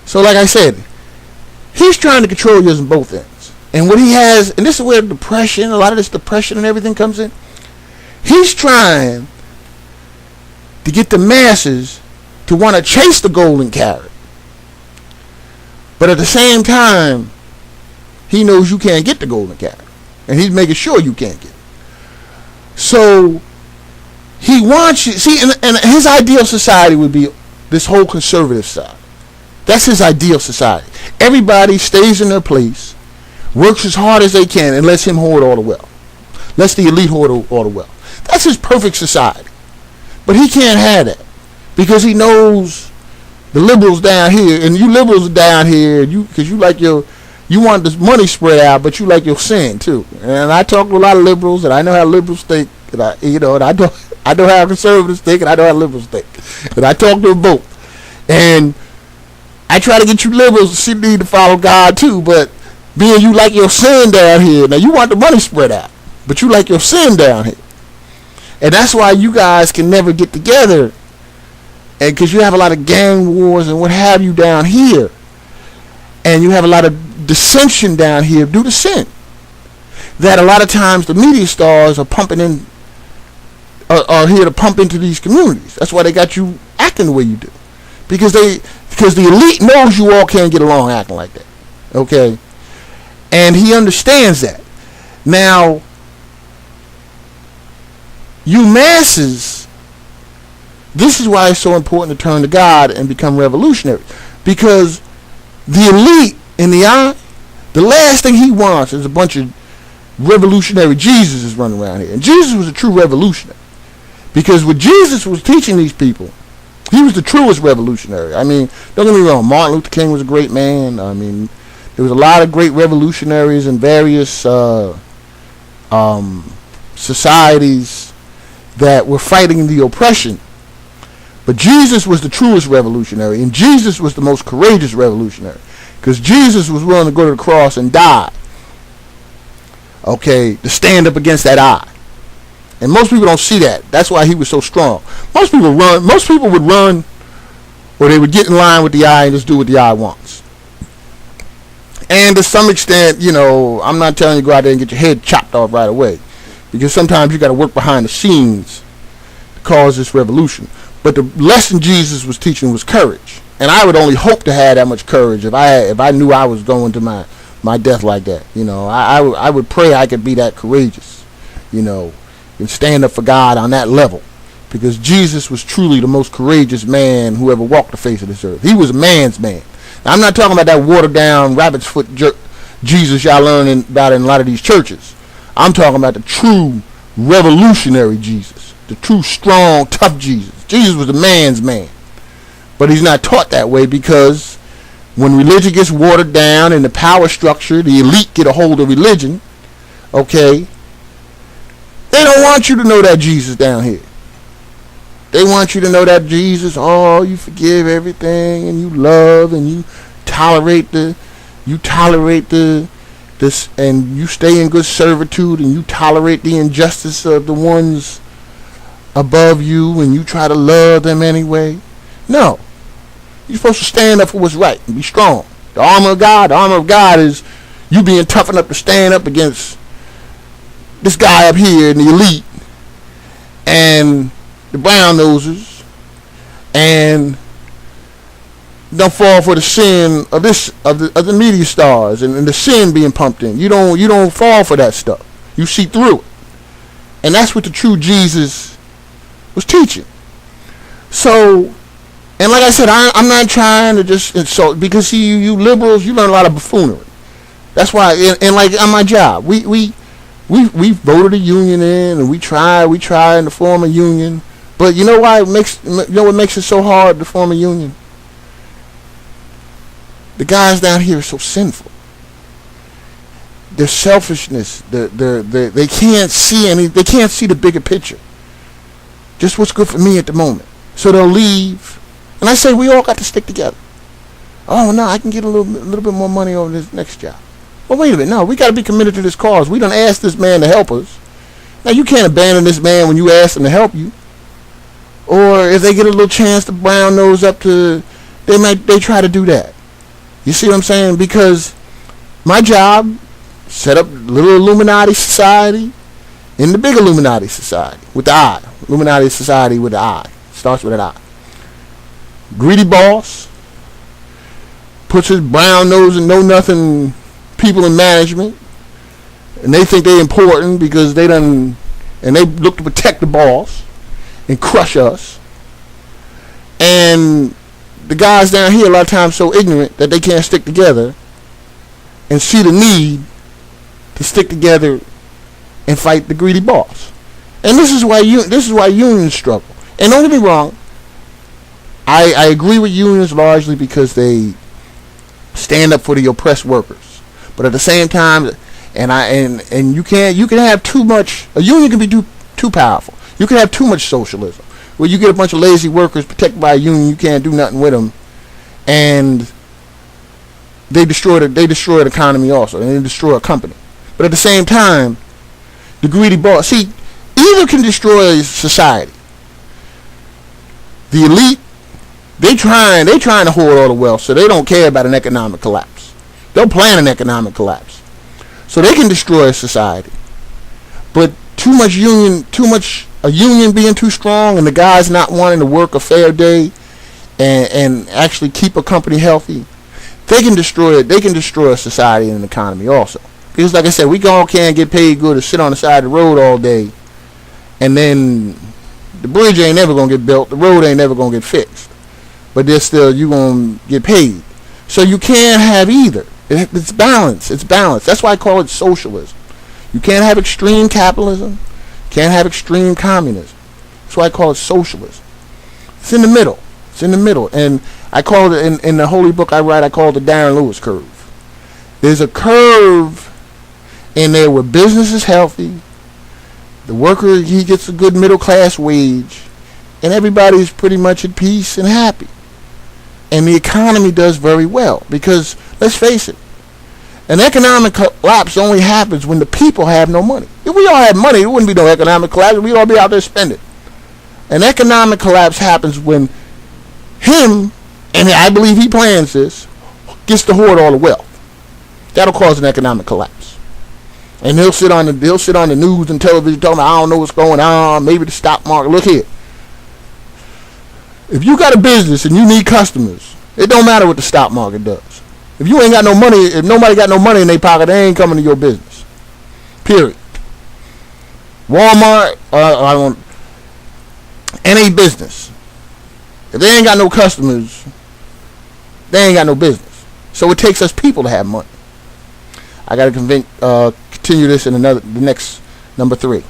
So like I said, he's trying to control you on both ends. And what he has, and this is where depression, a lot of this depression and everything comes in. He's trying to get the masses to want to chase the golden carrot. But at the same time, he knows you can't get the golden carrot. And he's making sure you can't get it. So he wants you, see, and his ideal society would be this whole conservative side. That's his ideal society. Everybody stays in their place, works as hard as they can, and lets him hoard all the wealth. Lets the elite hoard all the wealth. That's his perfect society. But he can't have that because he knows the liberals down here, and you liberals are down here, because you like you want this money spread out, but you like your sin too. And I talk to a lot of liberals, and I know how liberals think, and I know how conservatives think, and I know how liberals think. And I talk to them both. And I try to get you liberals to see the need to follow God too, but being you like your sin down here, now you want the money spread out, but you like your sin down here. And that's why you guys can never get together, and because you have a lot of gang wars and what have you down here, and you have a lot of dissension down here due to sin, that a lot of times the media stars are pumping in, are here to pump into these communities. That's why they got you acting the way you do, because the elite knows you all can't get along acting like that, okay? And he understands that. Now, you masses, this is why it's so important to turn to God and become revolutionary, because the elite in the eye, the last thing he wants is a bunch of revolutionary Jesuses running around here. And Jesus was a true revolutionary, because what Jesus was teaching these people, he was the truest revolutionary. I mean, don't get me wrong, Martin Luther King was a great man. I mean, there was a lot of great revolutionaries in various societies that were fighting the oppression. But Jesus was the truest revolutionary, and Jesus was the most courageous revolutionary, because Jesus was willing to go to the cross and die, okay, to stand up against that eye. And most people don't see that. That's why he was so strong. Most people would run, or they would get in line with the eye and just do what the eye wants. And to some extent, you know, I'm not telling you to go out there and get your head chopped off right away, because sometimes you got to work behind the scenes to cause this revolution. But the lesson Jesus was teaching was courage. And I would only hope to have that much courage if I knew I was going to my death like that. You know, I would pray I could be that courageous, you know, and stand up for God on that level. Because Jesus was truly the most courageous man who ever walked the face of this earth. He was a man's man. Now, I'm not talking about that watered down rabbit's foot Jesus y'all learning about in a lot of these churches. I'm talking about the true revolutionary Jesus. The true strong, tough Jesus. Jesus was a man's man. But he's not taught that way, because when religion gets watered down and the power structure, the elite get a hold of religion, okay, they don't want you to know that Jesus down here. They want you to know that Jesus, oh, you forgive everything, and you love, and you tolerate this, and you stay in good servitude, and you tolerate the injustice of the ones above you, and you try to love them anyway. No. You're supposed to stand up for what's right and be strong. The armor of God is you being tough enough to stand up against this guy up here in the elite and the brown nosers, and don't fall for the sin of the media stars and the sin being pumped in. You don't fall for that stuff. You see through it. And that's what the true Jesus was teaching. So, and like I said, I'm not trying to just insult, because see, you liberals, you learn a lot of buffoonery. That's why, and like on my job, we voted a union in, and we try to form a union. But you know why what makes it so hard to form a union? The guys down here are so sinful. Their selfishness, they can't see they can't see the bigger picture. Just what's good for me at the moment. So they'll leave. And I say we all got to stick together. Oh no, I can get a little bit more money on this next job. Well, wait a minute. No, we got to be committed to this cause. We done asked this man to help us. Now you can't abandon this man when you ask him to help you. Or if they get a little chance to brown nose up to, they try to do that. You see what I'm saying? Because my job, set up little Illuminati society in the big Illuminati society with the I. Illuminati society with the I. Starts with an I. Greedy boss puts his brown nose and know nothing people in management, and they think they're important because they done, and they look to protect the boss and crush us. And the guys down here a lot of times so ignorant that they can't stick together and see the need to stick together and fight the greedy boss. And this is why unions struggle. And don't get me wrong, I agree with unions largely because they stand up for the oppressed workers. But at the same time, and you can have too much. A union can be too powerful. You can have too much socialism, where you get a bunch of lazy workers protected by a union. You can't do nothing with them, and they destroy the economy also, and they destroy a company. But at the same time, the greedy boss, see, either can destroy society. The elite, they trying to hoard all the wealth, so they don't care about an economic collapse. They'll plan an economic collapse, so they can destroy society. But a union being too strong, and the guys not wanting to work a fair day, and actually keep a company healthy, they can destroy a society and an economy also. Because like I said, we all can't get paid good to sit on the side of the road all day, and then the bridge ain't never gonna get built, the road ain't never gonna get fixed, but there's still, you gonna get paid. So you can't have either. It's balance. That's why I call it socialism. You can't have extreme capitalism, can't have extreme communism. That's why I call it socialism. It's in the middle. And I call it, in the holy book I write, I call it the Darren Lewis curve. There's a curve in there where business is healthy, the worker, he gets a good middle class wage, and everybody's pretty much at peace and happy. And the economy does very well, because let's face it, an economic collapse only happens when the people have no money. If we all had money, there wouldn't be no economic collapse. We'd all be out there spending. An economic collapse happens when him, and I believe he plans this, gets to hoard all the wealth. That'll cause an economic collapse. And he'll sit on the news and television talking about, I don't know what's going on, maybe the stock market. Look here. If you got a business and you need customers, it don't matter what the stock market does. If you ain't got no money, if nobody got no money in their pocket, they ain't coming to your business. Period. Walmart, any business, if they ain't got no customers, they ain't got no business. So it takes us people to have money. I got to continue this in the next number 3.